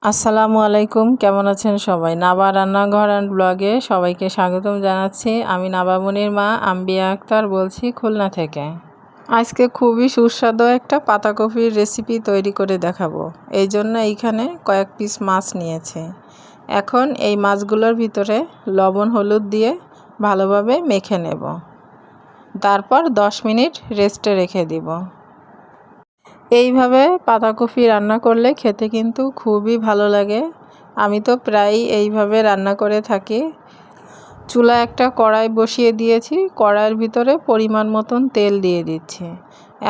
আসসালামু আলাইকুম, কেমন আছেন সবাই? নাবা রান্নাঘর অ্যান্ড ব্লগে সবাইকে স্বাগতম জানাচ্ছি। আমি নাবামনির মা আম্বিয়া আক্তার বলছি খুলনা থেকে। আজকে খুবই সুস্বাদু একটা পাতাকপির রেসিপি তৈরি করে দেখাবো। এই জন্য এইখানে কয়েক পিস মাছ নিয়েছি। এখন এই মাছগুলোর ভিতরে লবণ হলুদ দিয়ে ভালোভাবে মেখে নেব। তারপর 10 মিনিট রেস্টে রেখে দিব। এইভাবে পাতাকপি রান্না করলে খেতে কিন্তু খুবই ভালো লাগে। আমি তো প্রায়ই এইভাবে রান্না করে থাকি। চুলায় একটা কড়াই বসিয়ে দিয়েছি, কড়াইয়ের ভিতরে পরিমাণ মতন তেল দিয়ে দিচ্ছি।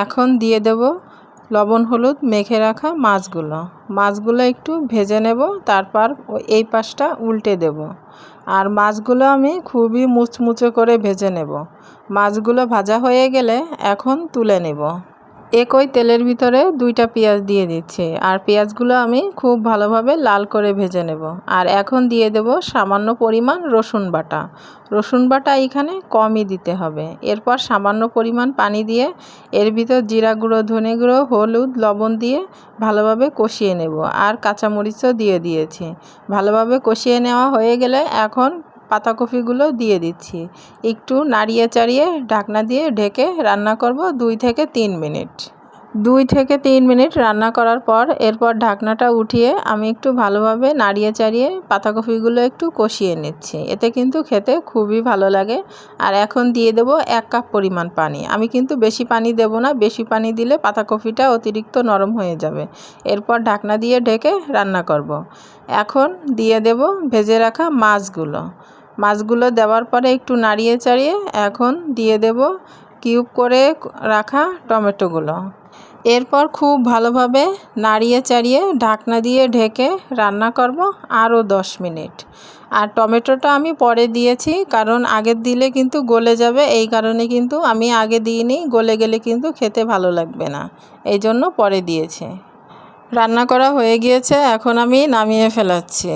এখন দিয়ে দেব লবণ হলুদ মেখে রাখা মাছগুলো একটু ভেজে নেব। তারপর এই পাশটা উল্টে দেব। আর মাছগুলো আমি খুবই মুচমুচে করে ভেজে নেব। মাছগুলো ভাজা হয়ে গেলে এখন তুলে নেব। একই তেলের ভিতরে 2টা পেঁয়াজ দিয়ে দিচ্ছি। আর পেঁয়াজগুলো আমি খুব ভালোভাবে লাল করে ভেজে নেব। আর এখন দিয়ে দেব সামান্য পরিমাণ রসুন বাটা এখানে কমই দিতে হবে। এরপর সামান্য পরিমাণ পানি দিয়ে এর ভিতর জিরা গুঁড়ো, ধনে গুঁড়ো, হলুদ, লবণ দিয়ে ভালোভাবে কষিয়ে নেব। আর কাঁচামরিচও দিয়ে দিয়েছি। ভালোভাবে কষিয়ে নেওয়া হয়ে গেলে এখন পাতাকপিগুলো দিয়ে দিচ্ছি। একটু নাড়িয়ে চাড়িয়ে ঢাকনা দিয়ে ঢেকে রান্না করব 2 থেকে 3 মিনিট। 2 থেকে 3 মিনিট রান্না করার পর এরপর ঢাকনাটা উঠিয়ে আমি একটু ভালোভাবে নাড়িয়ে চাড়িয়ে পাতাকপিগুলো একটু কষিয়ে নিচ্ছি। এতে কিন্তু খেতে খুবই ভালো লাগে। আর এখন দিয়ে দেব 1 কাপ পরিমাণ পানি। আমি কিন্তু বেশি পানি দেব না, বেশি পানি দিলে পাতাকপিটা অতিরিক্ত নরম হয়ে যাবে। এরপর ঢাকনা দিয়ে ঢেকে রান্না করব। এখন দিয়ে দেব ভেজে রাখা মাছগুলো দেওয়ার পরে একটু নাড়িয়ে চাড়িয়ে এখন দিয়ে দেব কিউব করে রাখা টমেটোগুলো। এরপর খুব ভালোভাবে নাড়িয়ে চাড়িয়ে ঢাকনা দিয়ে ঢেকে রান্না করব আরও 10 মিনিট। আর টমেটোটা আমি পরে দিয়েছি, কারণ আগে দিলে কিন্তু গলে যাবে। এই কারণে কিন্তু আমি আগে দিইনি, গলে গেলে কিন্তু খেতে ভালো লাগবে না, এই জন্য পরে দিয়েছি। রান্না করা হয়ে গিয়েছে, এখন আমি নামিয়ে ফেলাচ্ছি।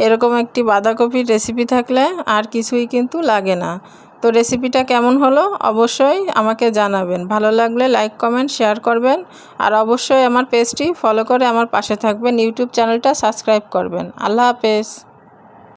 এরকম একটি বাঁধাকপির রেসিপি থাকলে আর কিছুই কিন্তু লাগে না। তো রেসিপিটা কেমন হলো অবশ্যই আমাকে জানাবেন। ভালো লাগলে লাইক, কমেন্ট, শেয়ার করবেন। আর অবশ্যই আমার পেজটি ফলো করে আমার পাশে থাকবেন। ইউটিউব চ্যানেলটা সাবস্ক্রাইব করবেন। আল্লাহ হাফেজ।